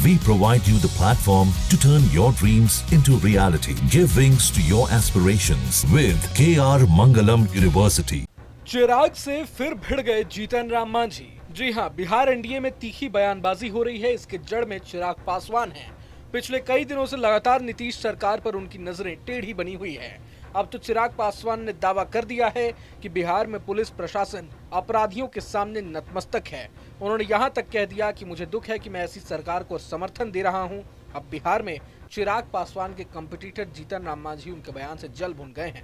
We provide you the platform to turn your dreams into reality. Give wings to your aspirations with KR Mangalam University. चिराग से फिर भिड़ गए जीतन राम मांझी। जी हां, Bihar NDA में तीखी बयानबाजी हो रही है। इसके जड़ में चिराग पासवान हैं। पिछले कई दिनों से लगातार नीतीश सरकार पर उनकी नजरें टेढ़ी बनी हुई है। अब तो चिराग पासवान ने दावा कर दिया है कि बिहार में पुलिस प्रशासन अपराधियों के सामने नतमस्तक है। उन्होंने यहां तक कह दिया कि मुझे दुख है कि मैं ऐसी सरकार को समर्थन दे रहा हूं। अब बिहार में चिराग पासवान के कंपटीटर जीतन राम मांझी उनके बयान से जल भुन गए हैं।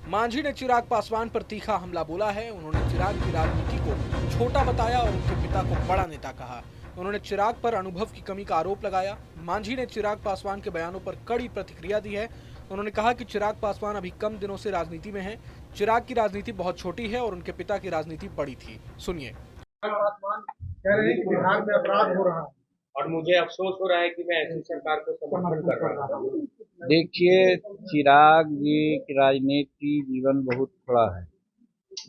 मांझी ने चिराग पासवान पर तीखा हमला बोला है। उन्होंने चिराग की राजनीति को छोटा बताया और उनके पिता को बड़ा नेता कहा। उन्होंने चिराग पर अनुभव की कमी का आरोप लगाया। मांझी ने चिराग पासवान के बयानों पर कड़ी प्रतिक्रिया दी है। उन्होंने कहा कि चिराग पासवान अभी कम दिनों से राजनीति में हैं। चिराग की राजनीति बहुत छोटी है और उनके पिता की राजनीति बड़ी थी। सुनिए। पासवान कह रहे हैं कि बिहार में अपराध हो रहा है और मुझे अफसोस हो रहा है कि मैं ऐसी सरकार को समर्थन कर रहा हूँ। देखिए, चिराग जी की राजनीति जीवन बहुत थोड़ा है।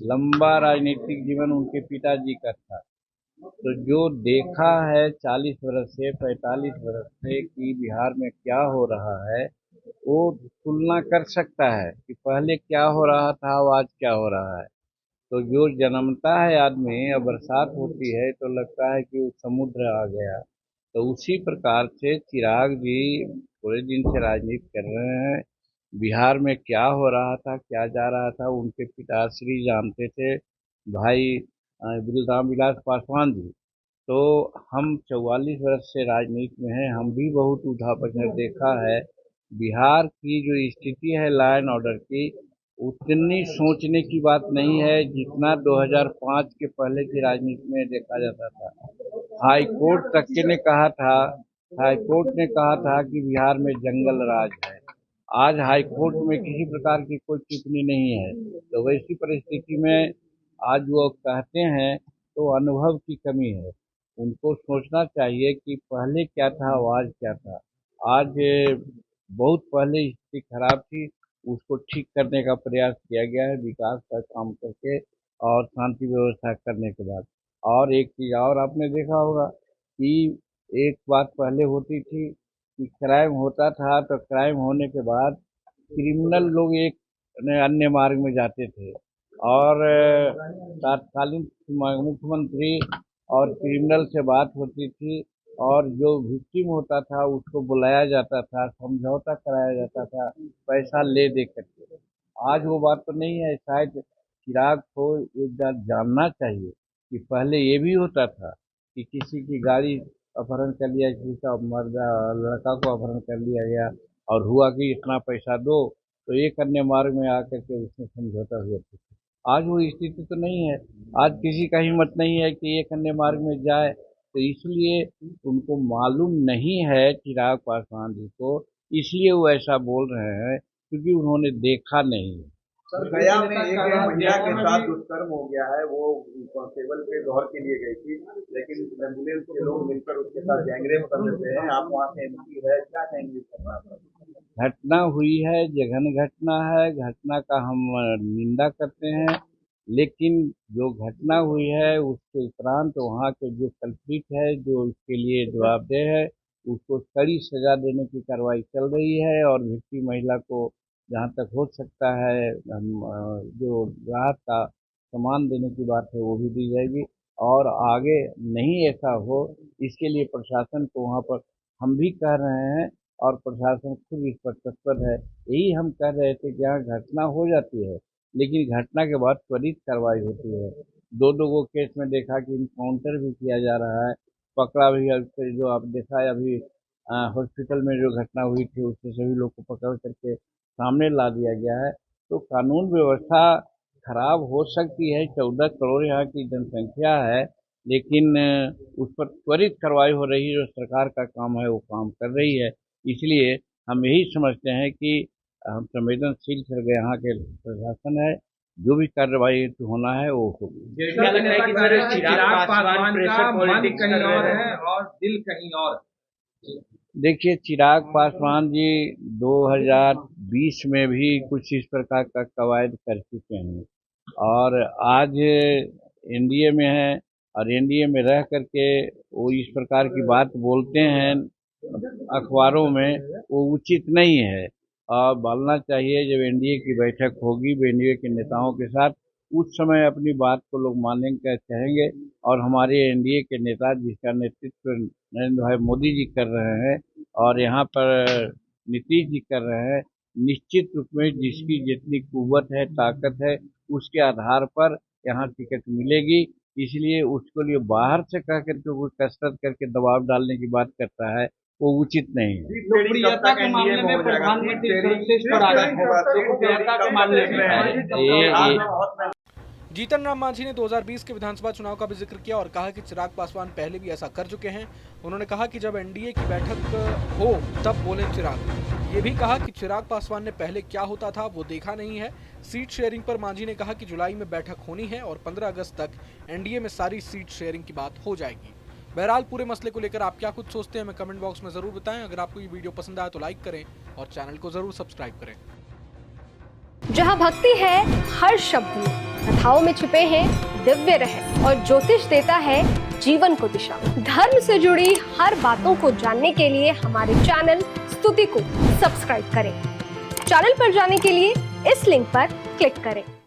लंबा राजनीतिक जीवन उनके पिताजी का था। तो जो देखा है 40 वर्ष से 45 वर्ष से कि बिहार में क्या हो रहा है, वो तुलना कर सकता है कि पहले क्या हो रहा था और आज क्या हो रहा है। तो जो जन्मता है आदमी और बरसात होती है तो लगता है कि वो समुद्र आ गया। तो उसी प्रकार से चिराग जी पूरे दिन से राजनीति कर रहे हैं। बिहार में क्या हो रहा था, क्या जा रहा था, उनके पिताश्री जानते थे, भाई राम विलास पासवान जी। तो हम 44 वर्ष से राजनीति में हैं, हम भी बहुत उठा पटक देखा है। बिहार की जो स्थिति है लॉ एंड ऑर्डर की, उतनी सोचने की बात नहीं है जितना 2005 के पहले की राजनीति में देखा जाता था। हाई कोर्ट तक के ने कहा था, हाई कोर्ट ने कहा था कि बिहार में जंगल राज है। आज हाई कोर्ट में किसी प्रकार की कोई टिप्पणी नहीं है। तो वैसी परिस्थिति में आज वो कहते हैं तो अनुभव की कमी है। उनको सोचना चाहिए कि पहले क्या था और आज क्या था। आज बहुत पहले स्थिति खराब थी, उसको ठीक करने का प्रयास किया गया है विकास का काम करके और शांति व्यवस्था करने के बाद। और एक चीज़ और आपने देखा होगा कि एक बात पहले होती थी कि क्राइम होता था तो क्राइम होने के बाद क्रिमिनल लोग एक अन्य मार्ग में जाते थे और तत्कालीन मुख्यमंत्री और क्रिमिनल से बात होती थी और जो विक्टिम होता था उसको बुलाया जाता था, समझौता कराया जाता था पैसा ले दे करके। आज वो बात तो नहीं है। शायद चिराग को एक बात जानना चाहिए कि पहले ये भी होता था कि किसी की गाड़ी अपहरण कर लिया, किसी का लड़का को अपहरण कर लिया गया और हुआ कि इतना पैसा दो, तो एक अन्य मार्ग में आकर के उसमें समझौता हुआ। आज वो स्थिति तो नहीं है। आज किसी का हिम्मत नहीं है कि एक अन्य मार्ग में जाए। तो इसलिए उनको मालूम नहीं है चिराग पासवान जी को, इसलिए वो ऐसा बोल रहे हैं क्योंकि उन्होंने देखा नहीं है। सर, गया में एक महिला के साथ दुष्कर्म हो गया है। वो कांस्टेबल के गौर के लिए गई थी, लेकिन एम्बुलेंस के लोग मिलकर उसके साथ गैंगरेप कर देते हैं। आप वहाँ से एमपी है, क्या कहेंगे? घटना हुई है, जघन्य घटना है, घटना का हम निंदा करते हैं। लेकिन जो घटना हुई है उसके उपरांत वहाँ के जो कल्प्रिट है, जो इसके लिए जवाबदेह है, उसको कड़ी सजा देने की कार्रवाई चल रही है और विक्टिम महिला को जहाँ तक हो सकता है जो राहत का सामान देने की बात है वो भी दी जाएगी और आगे नहीं ऐसा हो इसके लिए प्रशासन को वहाँ पर हम भी कह रहे हैं और प्रशासन खुद इस पर तत्पर है। यही हम कह रहे थे कि यहाँ घटना हो जाती है लेकिन घटना के बाद त्वरित कार्रवाई होती है। दो को केस में देखा कि इनकाउंटर भी किया जा रहा है, पकड़ा भी। जो आप देखा है अभी हॉस्पिटल में जो घटना हुई थी उससे सभी लोग को पकड़ करके सामने ला दिया गया है। तो कानून व्यवस्था खराब हो सकती है। 14 करोड़ यहाँ की जनसंख्या है, लेकिन उस पर त्वरित कार्रवाई हो रही है। जो सरकार का काम है वो काम कर रही है। इसलिए हम यही समझते हैं कि हम संवेदनशील यहाँ के प्रशासन है, जो भी कार्रवाई होना है वो होगी। क्या लगता है कि सर चिराग पासवान का मन कहीं और है और दिल कहीं और? देखिए, चिराग पासवान जी 2020 में भी कुछ इस प्रकार का कवायद कर चुके हैं और आज एनडीए में है और एनडीए में रह करके वो इस प्रकार की बात बोलते हैं अखबारों में वो उचित नहीं है। और बोलना चाहिए जब एनडीए की बैठक होगी एनडीए के नेताओं के साथ, उस समय अपनी बात को लोग मानेंगे कहेंगे। और हमारे एनडीए के नेता जिसका नेतृत्व नरेंद्र भाई मोदी जी कर रहे हैं और यहाँ पर नीतीश जी कर रहे हैं, निश्चित रूप में जिसकी जितनी कुव्वत है, ताकत है, उसके आधार पर यहाँ टिकट मिलेगी। इसलिए उसको लिए बाहर से कह करके वो कसरत करके दबाव डालने की बात करता है, वो उचित नहीं है। लोकप्रियता के मामले में प्रधानमंत्री सर्वश्रेष्ठ पर आ गए हैं। लोकप्रियता के मामले में जीतन राम मांझी ने 2020 के विधानसभा चुनाव का भी जिक्र किया और कहा कि चिराग पासवान पहले भी ऐसा कर चुके हैं। उन्होंने कहा कि जब एनडीए की बैठक हो तब बोले चिराग। ये भी कहा कि चिराग पासवान ने पहले क्या होता था वो देखा नहीं है। सीट शेयरिंग पर मांझी ने कहा कि जुलाई में बैठक होनी है और 15 अगस्त तक एनडीए में सारी सीट शेयरिंग की बात हो जाएगी। बहरहाल पूरे मसले को लेकर आप क्या कुछ सोचते हैं हमें कमेंट बॉक्स में जरूर बताएं। अगर आपको ये वीडियो पसंद आए तो लाइक करें और चैनल को जरूर सब्सक्राइब करें। जहाँ भक्ति है हर शब्द में, कथाओं में छुपे हैं दिव्य रहस्य और ज्योतिष देता है जीवन को दिशा। धर्म से जुड़ी हर बातों को जानने के लिए हमारे चैनल स्तुति को सब्सक्राइब करें। चैनल पर जाने के लिए इस लिंक पर क्लिक करें।